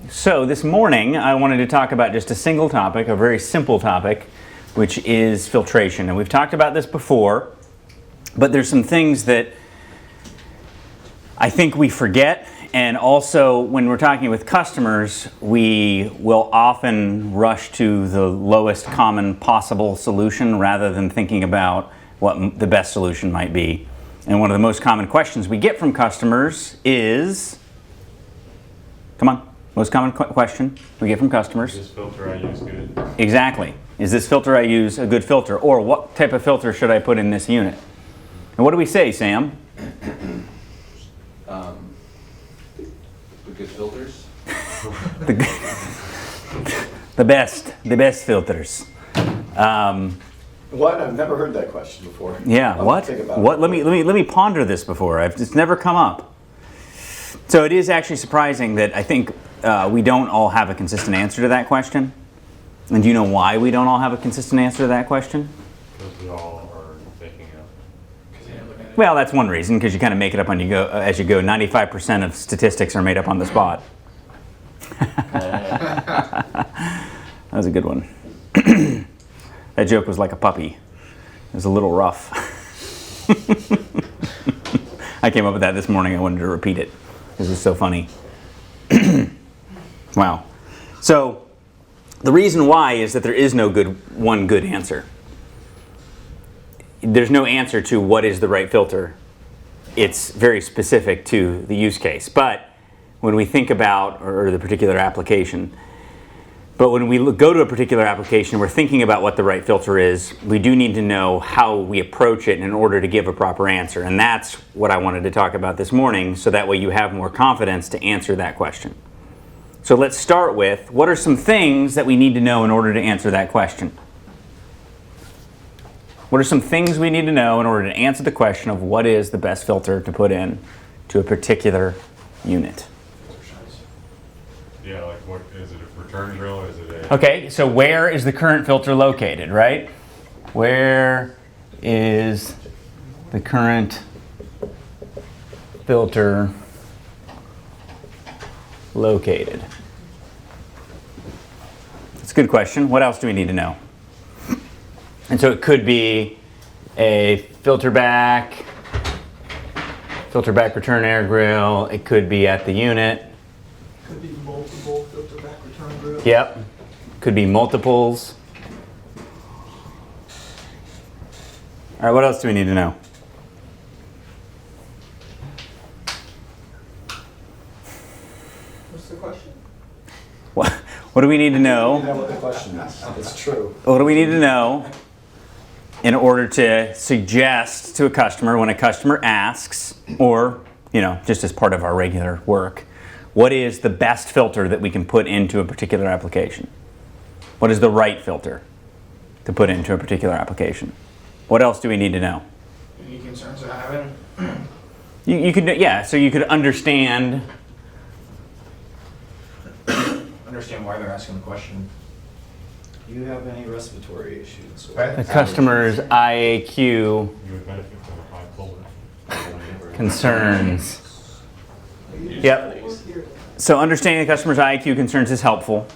So this morning I wanted to talk about just a single topic, a very simple topic, which is filtration. And we've talked about this before, but there's some things that I think we forget, and also when we're talking with customers, we will often rush to the lowest common possible solution rather than thinking about what the best solution might be. And one of the most common questions we get from customers is, come on. Most common question we get from customers. Is this filter I use good? Exactly. Is this filter I use a good filter? Or what type of filter should I put in this unit? And what do we say, Sam? The good filters? the best filters. What? I've never heard that question before. Yeah, what? What? Let me ponder this before. It's never come up. So it is actually surprising that I think we don't all have a consistent answer to that question. And do you know why we don't all have a consistent answer to that question? Because we all are making up. Well, that's one reason, because you kind of make it up on you go as you go. 95% of statistics are made up on the spot. That was a good one. That joke was like a puppy. It was a little rough. I came up with that this morning. I wanted to repeat it. This is so funny. Wow. So the reason why is that there is no one good answer. There's no answer to what is the right filter. It's very specific to the use case. But when we think about, or the particular application, but when we go to a particular application, we're thinking about what the right filter is. We do need to know how we approach it in order to give a proper answer. And that's what I wanted to talk about this morning, so that way you have more confidence to answer that question. So let's start with, what are some things that we need to know in order to answer that question? What are some things we need to know in order to answer the question of what is the best filter to put in to a particular unit? Yeah, like what is it? A return drill? Is it a? Okay, so where is the current filter located, right? Where is the current filter located? That's a good question. What else do we need to know? And so it could be a filter back return air grill. It could be at the unit. Could be multiple filter back return groups. Yep. Could be multiples. All right, what else do we need to know? What's the question? What do we need to You know? know what the question is. It's true. What do we need to know in order to suggest to a customer when a customer asks, or, just as part of our regular work, what is the best filter that we can put into a particular application? What is the right filter to put into a particular application? What else do we need to know? Any concerns I having? You could, so you could understand. Understand why they're asking the question. Do you have any respiratory issues? The customer's IAQ You would benefit from a bipolar. concerns. Yep. So understanding the customer's IAQ concerns is helpful.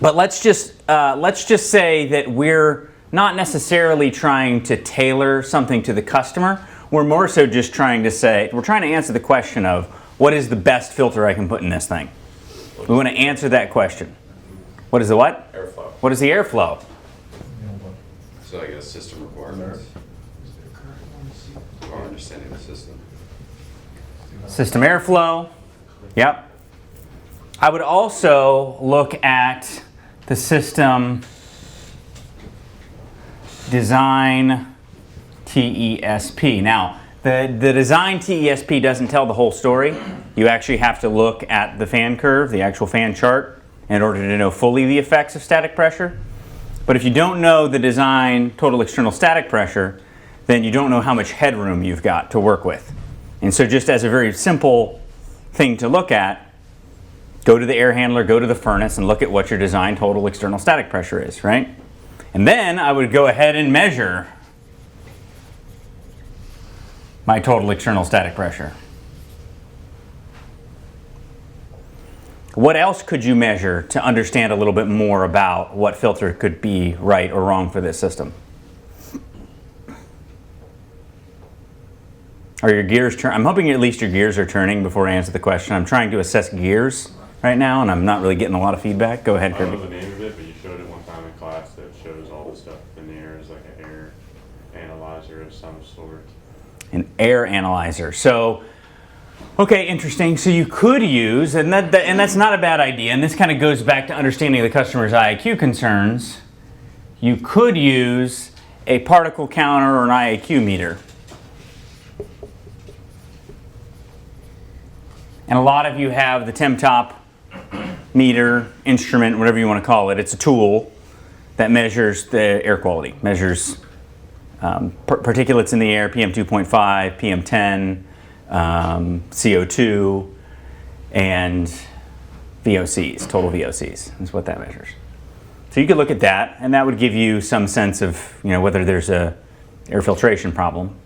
But let's just say that we're not necessarily trying to tailor something to the customer. We're more so just trying to answer the question of what is the best filter I can put in this thing. We want to answer that question. What is the what? Airflow. What is the airflow? So I guess system requirements. Or understanding the system. System airflow. Yep. I would also look at the system design TESP. Now, the design TESP doesn't tell the whole story. You actually have to look at the fan curve, the actual fan chart, in order to know fully the effects of static pressure. But if you don't know the design total external static pressure, then you don't know how much headroom you've got to work with. And so just as a very simple thing to look at, go to the air handler, go to the furnace, and look at what your design total external static pressure is, right? And then I would go ahead and measure my total external static pressure. What else could you measure to understand a little bit more about what filter could be right or wrong for this system? Are your gears turning? I'm hoping at least your gears are turning before I answer the question. I'm trying to assess gears right now, and I'm not really getting a lot of feedback. Go ahead, I don't Kirby. know the name of it, but you showed it one time in class that shows all the stuff in the air is like an air analyzer of some sort. An air analyzer. So, okay, interesting. So you could use, and that's not a bad idea, and this kind of goes back to understanding the customer's IAQ concerns. You could use a particle counter or an IAQ meter. And a lot of you have the Temtop meter, instrument, whatever you want to call it. It's a tool that measures the air quality, measures particulates in the air, PM2.5, PM10, CO2, and VOCs, total VOCs is what that measures. So you could look at that, and that would give you some sense of whether there's a air filtration problem.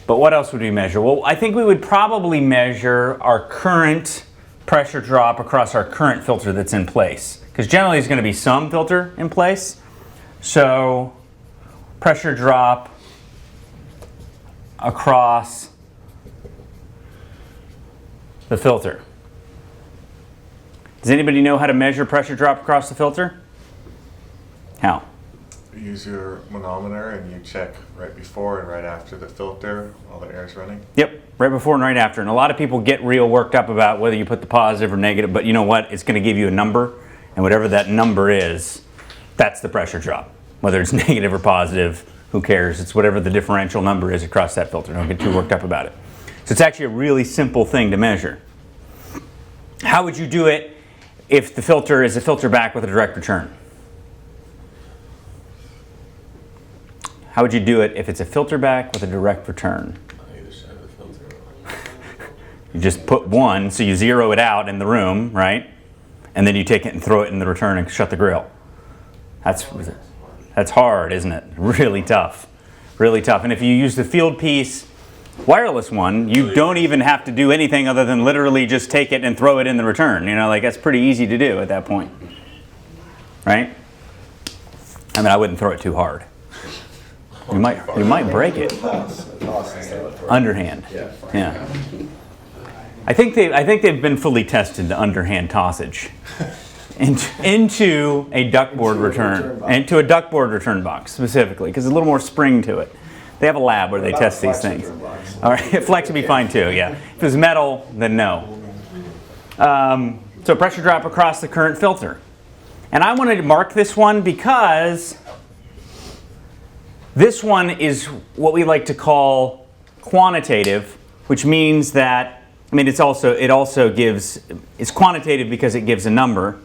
But what else would we measure? Well, I think we would probably measure our current pressure drop across our current filter that's in place. Because generally there's going to be some filter in place. So pressure drop across the filter. Does anybody know how to measure pressure drop across the filter? How? You use your manometer and you check right before and right after the filter while the air is running. Yep, right before and right after. And a lot of people get real worked up about whether you put the positive or negative, but you know what? It's going to give you a number, and whatever that number is, that's the pressure drop. Whether it's negative or positive, who cares? It's whatever the differential number is across that filter. Don't get too worked up about it. So it's actually a really simple thing to measure. How would you do it if the filter is a filter back with a direct return? How would you do it if it's a filter back with a direct return? You just put one, so you zero it out in the room, right? And then you take it and throw it in the return and shut the grill. That's hard, isn't it? Really tough. Really tough. And if you use the field piece wireless one, you don't even have to do anything other than literally just take it and throw it in the return. That's pretty easy to do at that point. Right? I mean, I wouldn't throw it too hard. You might break it. Underhand. Yeah. I think they've been fully tested to underhand tossage into a duckboard return box specifically because there's a little more spring to it. They have a lab where they test these things. All right, flex would be fine too. Yeah. If it's metal, then no. So pressure drop across the current filter, and I wanted to mark this one because this one is what we like to call quantitative, which means that, it's quantitative because it gives a number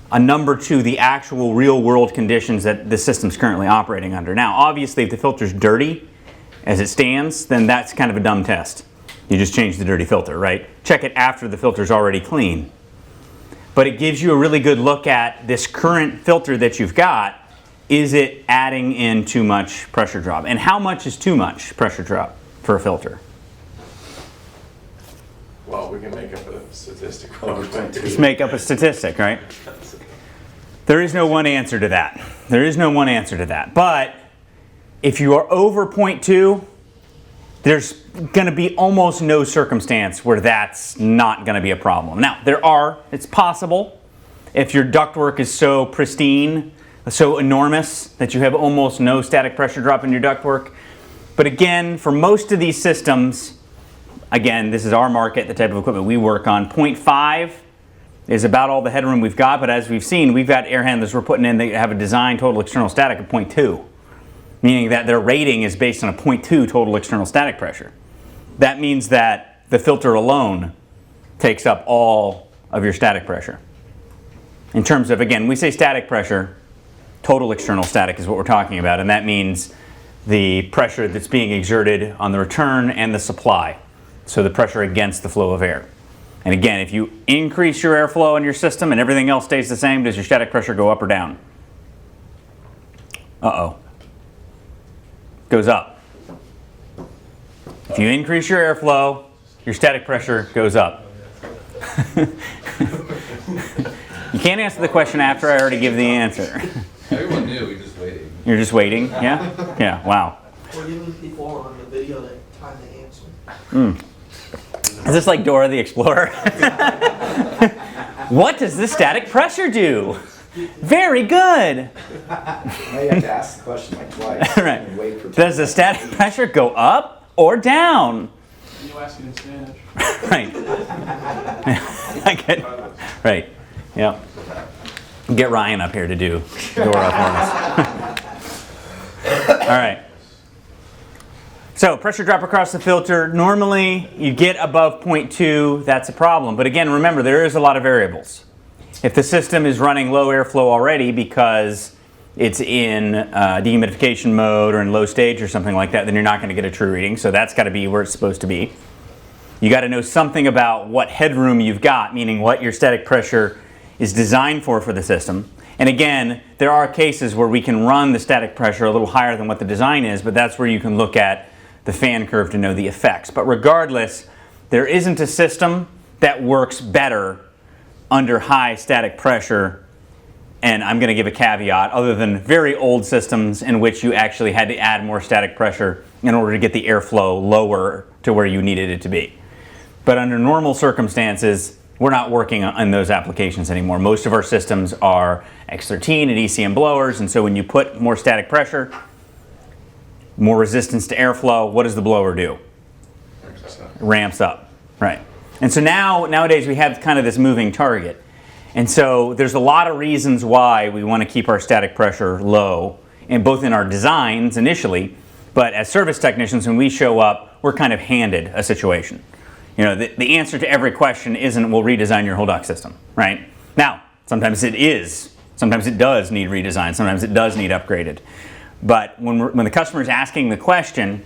to the actual real world conditions that the system's currently operating under. Now, obviously, if the filter's dirty as it stands, then that's kind of a dumb test. You just change the dirty filter, right? Check it after the filter's already clean. But it gives you a really good look at this current filter that you've got. Is it adding in too much pressure drop? And how much is too much pressure drop for a filter? Well, we can make up a statistic. Just make up a statistic, right? There is no one answer to that. But if you are over 0.2, there's going to be almost no circumstance where that's not going to be a problem. Now, it's possible if your ductwork is so pristine, so enormous that you have almost no static pressure drop in your ductwork. But again, for most of these systems, again, this is our market, the type of equipment we work on, 0.5 is about all the headroom we've got, but as we've seen, we've got air handlers we're putting in that have a design total external static of 0.2, meaning that their rating is based on a 0.2 total external static pressure. That means that the filter alone takes up all of your static pressure. In terms of, again, we say static pressure, total external static is what we're talking about, and that means the pressure that's being exerted on the return and the supply, so the pressure against the flow of air. And again, if you increase your airflow in your system and everything else stays the same, does your static pressure go up or down? Uh-oh. Goes up. If you increase your airflow, your static pressure goes up. You can't answer the question after I already give the answer. Everyone knew, we just waiting. You're just waiting? Yeah? Yeah, wow. We're giving people on the video that time to answer. Is this like Dora the Explorer? What does the static pressure do? Very good. Now you have to ask the question like twice. Right. And wait for Does the static pressure go up or down? You ask it in Spanish. Right. I get, right. Yep. Get Ryan up here to do Dora for us. All right. So pressure drop across the filter. Normally you get above 0.2, that's a problem. But again, remember, there is a lot of variables. If the system is running low airflow already because it's in dehumidification mode or in low stage or something like that, then you're not going to get a true reading. So that's got to be where it's supposed to be. You got to know something about what headroom you've got, meaning what your static pressure is designed for the system. And again, there are cases where we can run the static pressure a little higher than what the design is, but that's where you can look at the fan curve to know the effects. But regardless, there isn't a system that works better under high static pressure, and I'm going to give a caveat, other than very old systems in which you actually had to add more static pressure in order to get the airflow lower to where you needed it to be. But under normal circumstances, we're not working on those applications anymore. Most of our systems are X13 and ECM blowers, and so when you put more static pressure, more resistance to airflow, what does the blower do? It ramps up, right? And so nowadays we have kind of this moving target. And so there's a lot of reasons why we want to keep our static pressure low, and both in our designs initially, but as service technicians, when we show up, we're kind of handed a situation. You know, the answer to every question isn't, we'll redesign your whole duct system, right? Now, sometimes it is. Sometimes it does need redesign. Sometimes it does need upgraded. But when the customer is asking the question,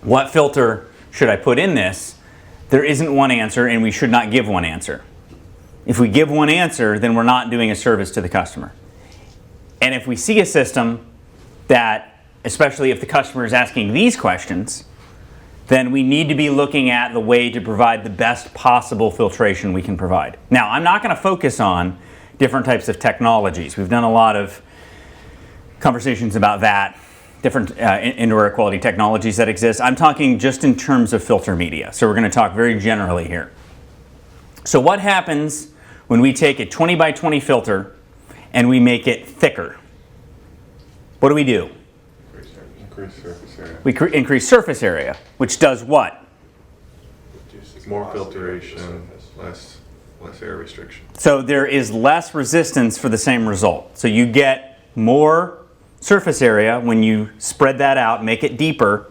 what filter should I put in this? There isn't one answer, and we should not give one answer. If we give one answer, then we're not doing a service to the customer. And if we see a system that, especially if the customer is asking these questions, then we need to be looking at the way to provide the best possible filtration we can provide. Now, I'm not going to focus on different types of technologies. We've done a lot of conversations about that, different indoor air quality technologies that exist. I'm talking just in terms of filter media. So we're going to talk very generally here. So what happens when we take a 20 by 20 filter and we make it thicker? What do? Increase surface area. We increase surface area, which does what? More filtration, less air restriction. So there is less resistance for the same result. So you get more surface area when you spread that out, make it deeper.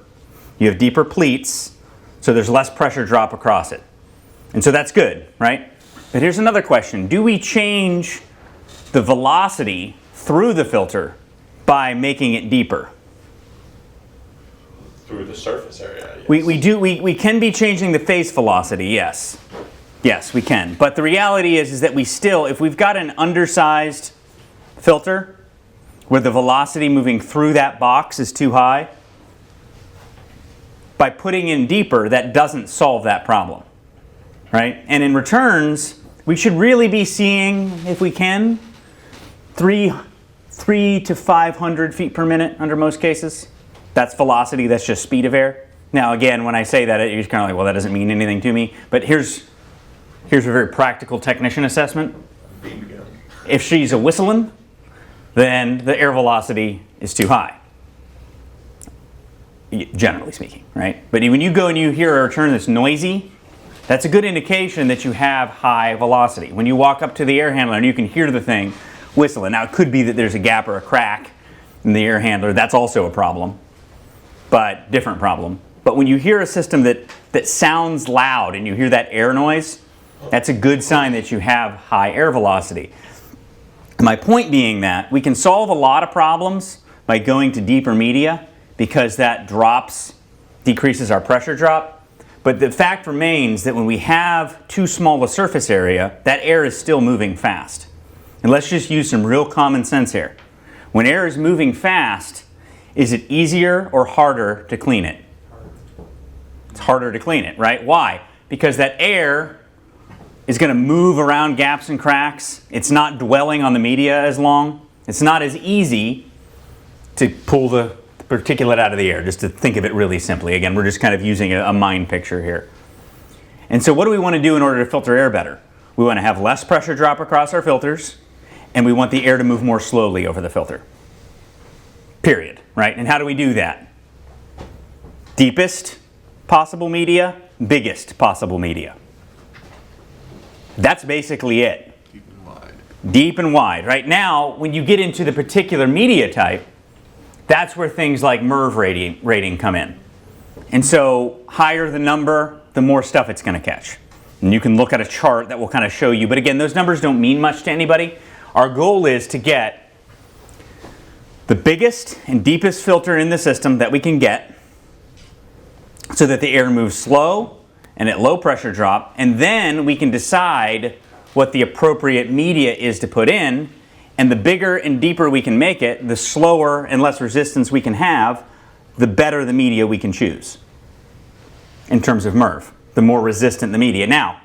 You have deeper pleats, so there's less pressure drop across it. And so that's good, right? But here's another question. Do we change the velocity through the filter by making it deeper? Through the surface area. Yes. We can be changing the face velocity, yes. Yes, we can. But the reality is that we still, if we've got an undersized filter where the velocity moving through that box is too high, by putting in deeper, that doesn't solve that problem, right? And in returns, we should really be seeing, if we can, 3 to 500 feet per minute under most cases. That's velocity, that's just speed of air. Now again, when I say that, you're kind of like, well, that doesn't mean anything to me. But here's a very practical technician assessment. If she's a whistling, then the air velocity is too high, generally speaking, right? But when you go and you hear a return that's noisy, that's a good indication that you have high velocity. When you walk up to the air handler and you can hear the thing whistling. Now it could be that there's a gap or a crack in the air handler. That's also a problem, but different problem. But when you hear a system that sounds loud and you hear that air noise, that's a good sign that you have high air velocity. My point being that we can solve a lot of problems by going to deeper media because that decreases our pressure drop. But the fact remains that when we have too small a surface area, that air is still moving fast. And let's just use some real common sense here. When air is moving fast, is it easier or harder to clean it? It's harder to clean it, right? Why? Because that air is going to move around gaps and cracks. It's not dwelling on the media as long. It's not as easy to pull the particulate out of the air, just to think of it really simply. Again, we're just kind of using a mind picture here. And so what do we want to do in order to filter air better? We want to have less pressure drop across our filters, and we want the air to move more slowly over the filter. Period, right? And how do we do that? Deepest possible media, biggest possible media. That's basically it. Deep and wide. Deep and wide. Right now, when you get into the particular media type, that's where things like MERV rating come in. And so higher the number, the more stuff it's going to catch. And you can look at a chart that will kind of show you. But again, those numbers don't mean much to anybody. Our goal is to get the biggest and deepest filter in the system that we can get so that the air moves slow and at low pressure drop, and then we can decide what the appropriate media is to put in, and the bigger and deeper we can make it, the slower and less resistance we can have, the better the media we can choose in terms of MERV, the more resistant the media. Now,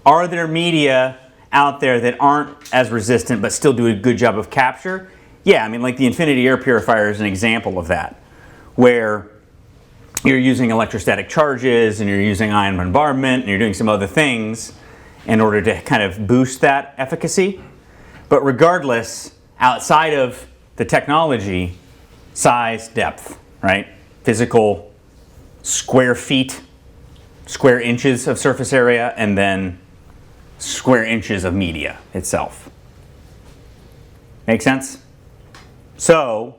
are there media out there that aren't as resistant but still do a good job of capture? Yeah, I mean, like the Infinity Air Purifier is an example of that, where you're using electrostatic charges and you're using ion bombardment and you're doing some other things in order to kind of boost that efficacy. But regardless, outside of the technology, size, depth, right? Physical square feet, square inches of surface area, and then square inches of media itself. Make sense? So,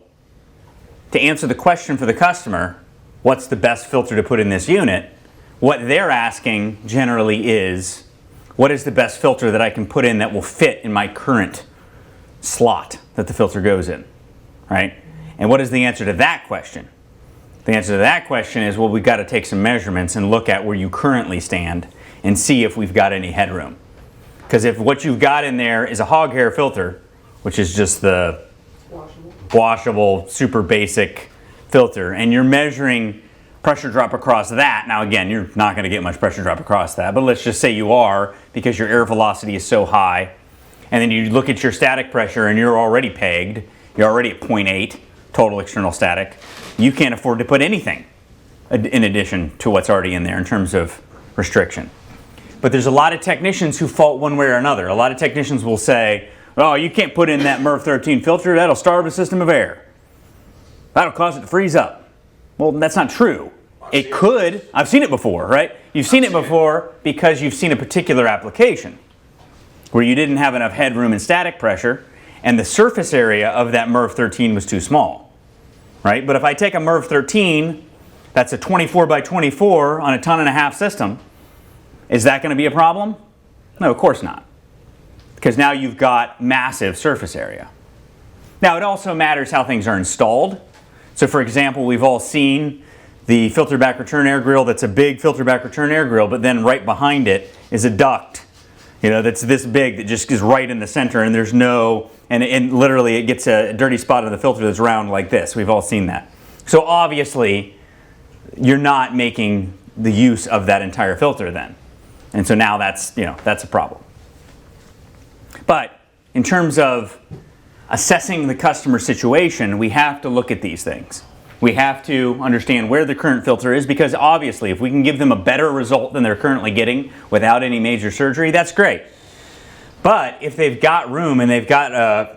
to answer the question for the customer, what's the best filter to put in this unit? What they're asking generally is, what is the best filter that I can put in that will fit in my current slot that the filter goes in, right? And what is the answer to that question? The answer to that question is, well, we've got to take some measurements and look at where you currently stand and see if we've got any headroom. Because if what you've got in there is a hog hair filter, which is just the washable, super basic filter, and you're measuring pressure drop across that. Now again, you're not going to get much pressure drop across that, but let's just say you are, because your air velocity is so high, and then you look at your static pressure and you're already pegged, you're already at 0.8 total external static, you can't afford to put anything in addition to what's already in there in terms of restriction. But there's a lot of technicians who fault one way or another. A lot of technicians will say, oh, you can't put in that MERV 13 filter, that'll starve the system of air. That'll cause it to freeze up. Well, that's not true. It could. I've seen it before, right? You've seen it before because you've seen a particular application where you didn't have enough headroom and static pressure, and the surface area of that MERV 13 was too small, right? But if I take a MERV 13 that's a 24 by 24 on a 1.5 ton system, is that going to be a problem? No, of course not. Because now you've got massive surface area. Now, it also matters how things are installed. So, for example, we've all seen the filter back return air grill that's a big filter back return air grill, but then right behind it is a duct, that's this big that just is right in the center, and there's no, and literally it gets a dirty spot on the filter that's round like this. We've all seen that. So obviously, you're not making the use of that entire filter then. And so now that's a problem. But in terms of assessing the customer situation, we have to look at these things. We have to understand where the current filter is, because obviously if we can give them a better result than they're currently getting without any major surgery, that's great. But if they've got room and they've got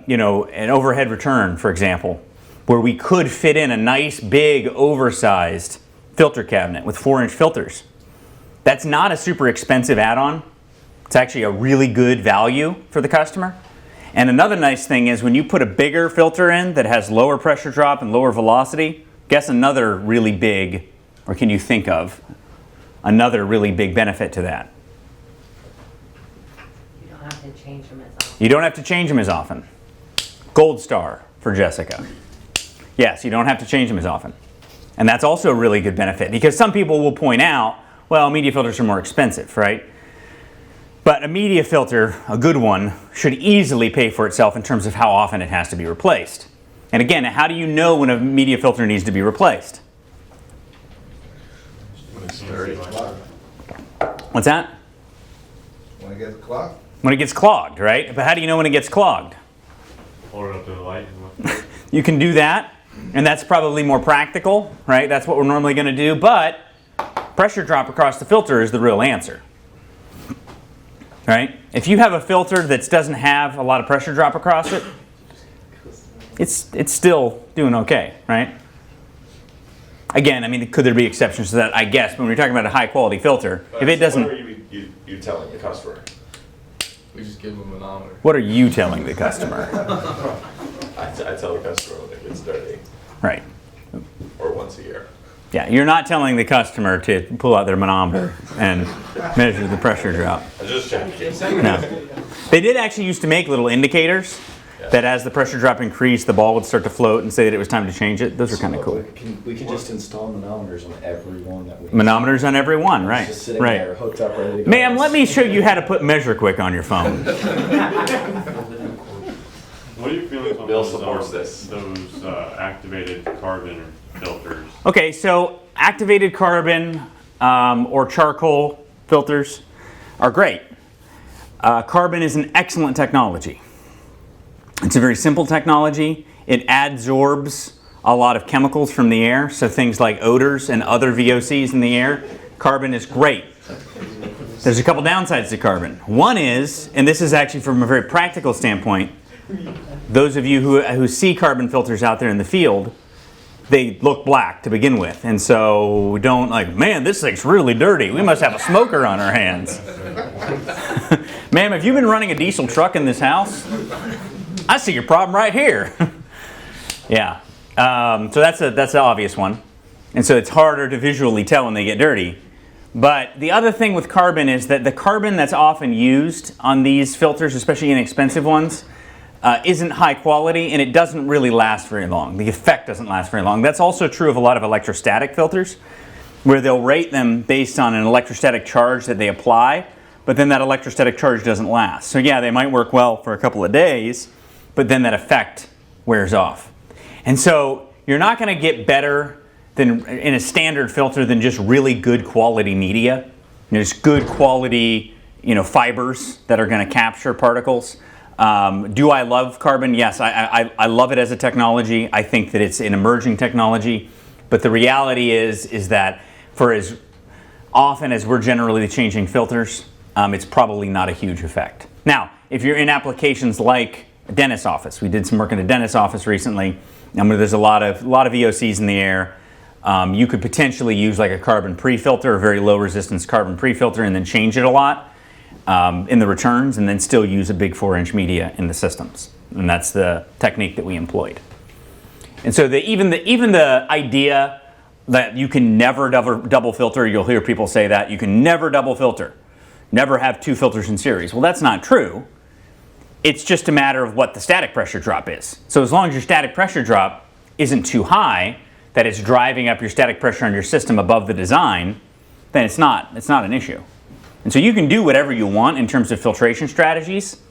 an overhead return, for example, where we could fit in a nice big oversized filter cabinet with 4-inch filters, that's not a super expensive add-on. It's actually a really good value for the customer. And another nice thing is when you put a bigger filter in that has lower pressure drop and lower velocity, guess another really big, or can you think of another really big benefit to that? You don't have to change them as often. You don't have to change them as often. Gold star for Jessica. Yes, you don't have to change them as often. And that's also a really good benefit, because some people will point out, well, media filters are more expensive, right? But a media filter, a good one, should easily pay for itself in terms of how often it has to be replaced. And again, how do you know when a media filter needs to be replaced? When it's dirty. What's that? When it gets clogged. When it gets clogged, right? But how do you know when it gets clogged? Hold it up to the light and look. You can do that, and that's probably more practical, right? That's what we're normally going to do, but pressure drop across the filter is the real answer, right? If you have a filter that doesn't have a lot of pressure drop across it, it's still doing okay, right? Again, I mean, could there be exceptions to that? I guess, but when you're talking about a high quality filter, if it doesn't... What are you telling the customer? We just give them a manometer. What are you telling the customer? I tell the customer when it gets dirty, Right. or once a year. Yeah, you're not telling the customer to pull out their manometer and measure the pressure drop. I just checking. No. They did actually used to make little indicators that as the pressure drop increased, the ball would start to float and say that it was time to change it. Those are kind of cool. We can just install manometers on every one that we. Manometers on every one, right? Just sitting there, Right. hooked up, ready to go. Ma'am, let me show you how to put Measure Quick on your phone. What are your feelings on Bill those, supports this. those activated carbon filters? Okay, so activated carbon or charcoal filters are great. Carbon is an excellent technology. It's a very simple technology. It adsorbs a lot of chemicals from the air, so things like odors and other VOCs in the air. Carbon is great. There's a couple downsides to carbon. One is, and this is actually from a very practical standpoint, those of you who see carbon filters out there in the field, they look black to begin with. And so don't like, man, this thing's really dirty. We must have a smoker on our hands. Ma'am, have you been running a diesel truck in this house? I see your problem right here. Yeah. So that's the obvious one. And so it's harder to visually tell when they get dirty. But the other thing with carbon is that the carbon that's often used on these filters, especially inexpensive ones, isn't high quality, and it doesn't really last very long. The effect doesn't last very long. That's also true of a lot of electrostatic filters, where they'll rate them based on an electrostatic charge that they apply, but then that electrostatic charge doesn't last. So yeah, they might work well for a couple of days, but then that effect wears off. And so you're not going to get better than in a standard filter than just really good quality media. Just good quality, fibers that are going to capture particles. Do I love carbon? Yes, I love it as a technology. I think that it's an emerging technology. But the reality is that for as often as we're generally changing filters, it's probably not a huge effect. Now, if you're in applications like a dentist's office, we did some work in a dentist's office recently. There's a lot of VOCs in the air. You could potentially use like a carbon pre-filter, a very low resistance carbon pre-filter, and then change it a lot in the returns, and then still use a big 4-inch media in the systems. And that's the technique that we employed. And so even the idea that you can never double filter, you'll hear people say that, you can never double filter, never have two filters in series. Well, that's not true. It's just a matter of what the static pressure drop is. So as long as your static pressure drop isn't too high, that it's driving up your static pressure on your system above the design, then it's not an issue. And so you can do whatever you want in terms of filtration strategies,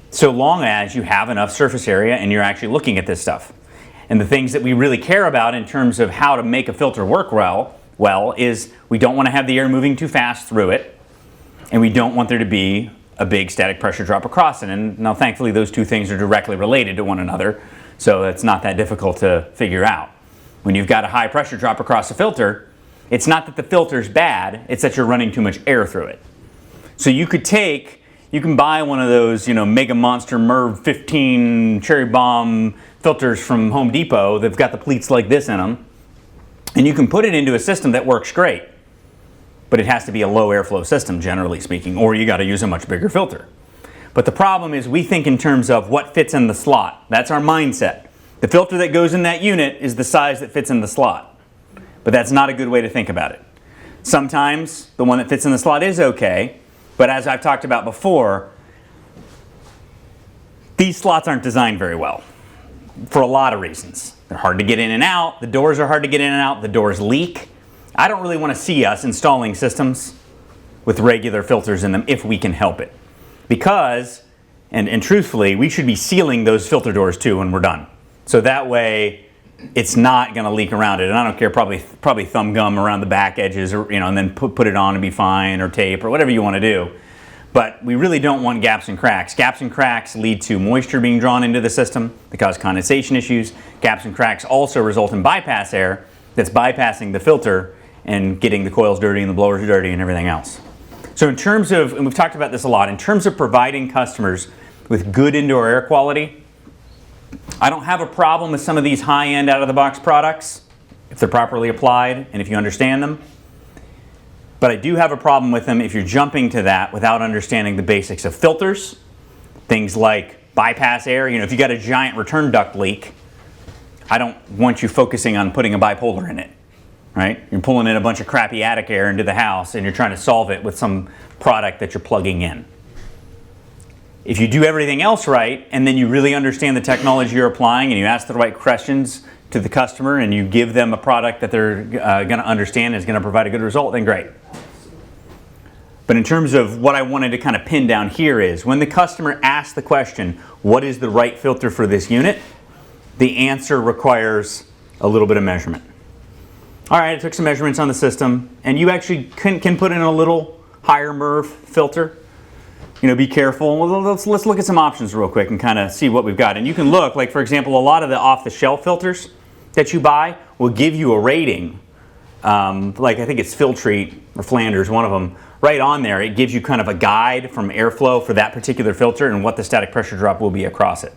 so long as you have enough surface area and you're actually looking at this stuff. And the things that we really care about in terms of how to make a filter work well is we don't want to have the air moving too fast through it, and we don't want there to be a big static pressure drop across it. And now thankfully those two things are directly related to one another, so it's not that difficult to figure out. When you've got a high pressure drop across a filter, it's not that the filter's bad, it's that you're running too much air through it. So you can buy one of those, Mega Monster MERV 15 Cherry Bomb filters from Home Depot that've got the pleats like this in them, and you can put it into a system that works great. But it has to be a low airflow system, generally speaking, or you got to use a much bigger filter. But the problem is we think in terms of what fits in the slot. That's our mindset. The filter that goes in that unit is the size that fits in the slot. But that's not a good way to think about it. Sometimes the one that fits in the slot is okay, but as I've talked about before, these slots aren't designed very well for a lot of reasons. They're hard to get in and out. The doors are hard to get in and out. The doors leak. I don't really want to see us installing systems with regular filters in them if we can help it. Because, and truthfully, we should be sealing those filter doors too when we're done. So that way, it's not going to leak around it. And I don't care, probably thumb gum around the back edges, or and then put it on and be fine, or tape, or whatever you want to do. But we really don't want gaps and cracks. Gaps and cracks lead to moisture being drawn into the system that cause condensation issues. Gaps and cracks also result in bypass air that's bypassing the filter and getting the coils dirty and the blowers dirty and everything else. So in terms of, and we've talked about this a lot, in terms of providing customers with good indoor air quality, I don't have a problem with some of these high-end out-of-the-box products if they're properly applied and if you understand them. But I do have a problem with them if you're jumping to that without understanding the basics of filters, things like bypass air. You know, if you got a giant return duct leak, I don't want you focusing on putting a bipolar in it, right? You're pulling in a bunch of crappy attic air into the house and you're trying to solve it with some product that you're plugging in. If you do everything else right and then you really understand the technology you're applying and you ask the right questions to the customer and you give them a product that they're going to understand and is going to provide a good result, then great. But in terms of what I wanted to kind of pin down here is when the customer asks the question, what is the right filter for this unit? The answer requires a little bit of measurement. All right, I took some measurements on the system and you actually can put in a little higher MERV filter. You know, be careful. Well, let's look at some options real quick and kind of see what we've got. And you can look, like for example, a lot of the off-the-shelf filters that you buy will give you a rating. Like I think it's Filtrete or Flanders, one of them. Right on there, it gives you kind of a guide from airflow for that particular filter and what the static pressure drop will be across it.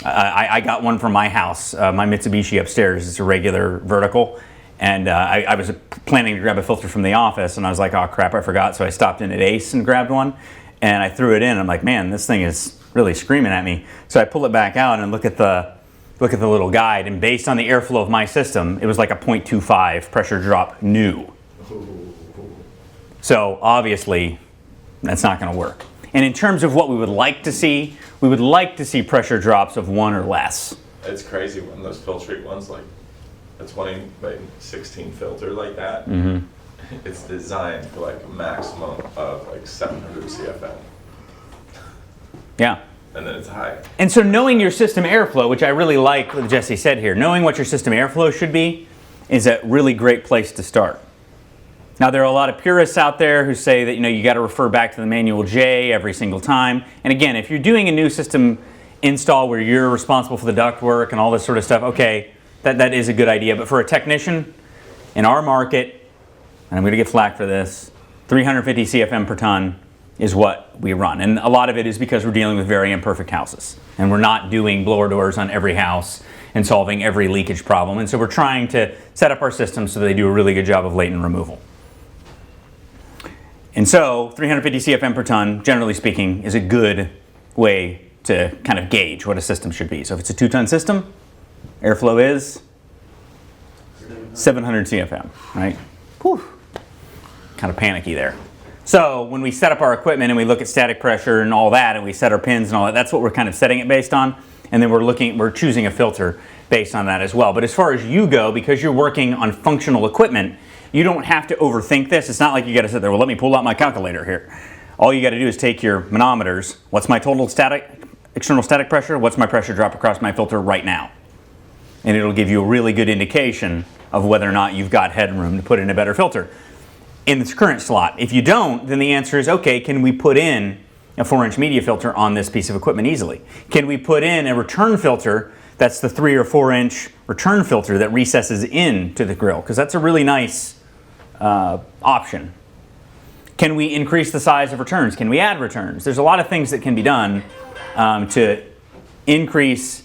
I got one from my house, my Mitsubishi upstairs. It's a regular vertical. And I was planning to grab a filter from the office and I was like, oh crap, I forgot. So I stopped in at Ace and grabbed one and I threw it in. I'm like, man, this thing is really screaming at me. So I pull it back out and look at the little guide, and based on the airflow of my system, it was like a 0.25 pressure drop new. So obviously, that's not going to work. And in terms of what we would like to see, we would like to see pressure drops of 1 or less. It's crazy when those Filtrete ones, like a 20 by 16 filter like that, it's designed for like a maximum of like 700 CFM. Yeah. And then it's high. And so knowing your system airflow, which I really like what Jesse said here, knowing what your system airflow should be is a really great place to start. Now there are a lot of purists out there who say that you got to refer back to the manual J every single time. And again, if you're doing a new system install where you're responsible for the ductwork and all this sort of stuff, okay, that is a good idea. But for a technician in our market, and I'm going to get flack for this, 350 CFM per ton is what we run. And a lot of it is because we're dealing with very imperfect houses. And we're not doing blower doors on every house and solving every leakage problem. And so we're trying to set up our systems so they do a really good job of latent removal. And so 350 CFM per ton, generally speaking, is a good way to kind of gauge what a system should be. So if it's a 2-ton system, airflow is 700 CFM, right? Whew. Kind of panicky there. So when we set up our equipment and we look at static pressure and all that, and we set our pins and all that, that's what we're kind of setting it based on. And then we're choosing a filter based on that as well. But as far as you go, because you're working on functional equipment, you don't have to overthink this. It's not like you got to sit there, well, let me pull out my calculator here. All you got to do is take your manometers. What's my total external static pressure? What's my pressure drop across my filter right now? And it'll give you a really good indication of whether or not you've got headroom to put in a better filter in this current slot. If you don't, then the answer is, okay, can we put in a 4-inch media filter on this piece of equipment easily? Can we put in a return filter that's the 3 or 4-inch return filter that recesses into the grill? Because that's a really nice option. Can we increase the size of returns? Can we add returns? There's a lot of things that can be done to increase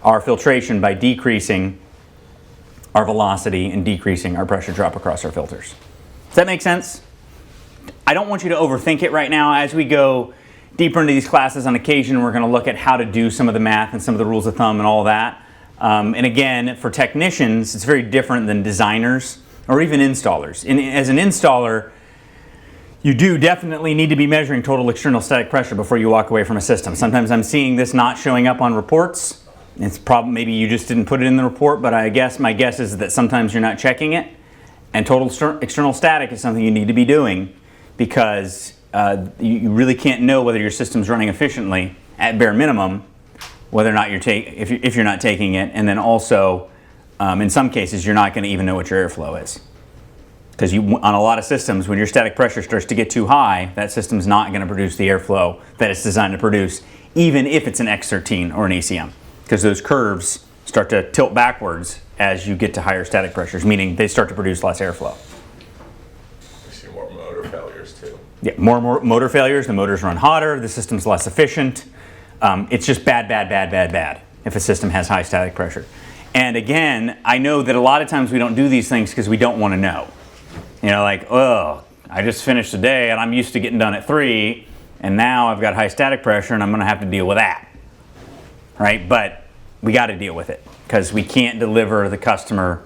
our filtration by decreasing our velocity and decreasing our pressure drop across our filters. Does that make sense? I don't want you to overthink it right now. As we go deeper into these classes, on occasion we're going to look at how to do some of the math and some of the rules of thumb and all that. And again, for technicians, it's very different than designers or even installers. As an installer, you do definitely need to be measuring total external static pressure before you walk away from a system. Sometimes I'm seeing this not showing up on reports. It's probably maybe you just didn't put it in the report, but my guess is that sometimes you're not checking it. And total external static is something you need to be doing because you really can't know whether your system's running efficiently at bare minimum, whether or not if you're not taking it, and then also in some cases you're not going to even know what your airflow is. Because on a lot of systems, when your static pressure starts to get too high, that system's not going to produce the airflow that it's designed to produce, even if it's an X13 or an ACM. Because those curves start to tilt backwards as you get to higher static pressures, meaning they start to produce less airflow. We see more motor failures too. Yeah, more motor failures, the motors run hotter, the system's less efficient. It's just bad if a system has high static pressure. And again, I know that a lot of times we don't do these things because we don't want to know. You know, like, oh, I just finished the day and I'm used to getting done at 3, and now I've got high static pressure and I'm going to have to deal with that. Right? But we got to deal with it because we can't deliver the customer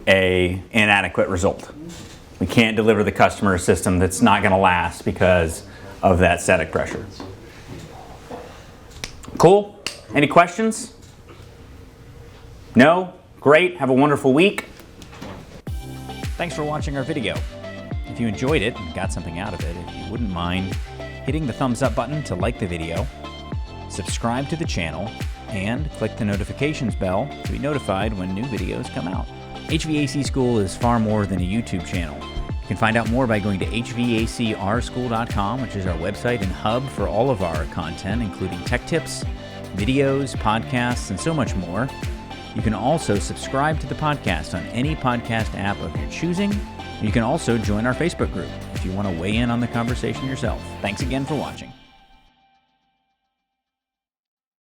an inadequate result. We can't deliver the customer a system that's not going to last because of that static pressure. Cool? Any questions? No? Great. Have a wonderful week. Thanks for watching our video. If you enjoyed it and got something out of it, if you wouldn't mind hitting the thumbs up button to like the video, subscribe to the channel, and click the notifications bell to be notified when new videos come out. HVAC School is far more than a YouTube channel. You can find out more by going to hvacrschool.com, which is our website and hub for all of our content, including tech tips, videos, podcasts, and so much more. You can also subscribe to the podcast on any podcast app of your choosing. You can also join our Facebook group if you want to weigh in on the conversation yourself. Thanks again for watching.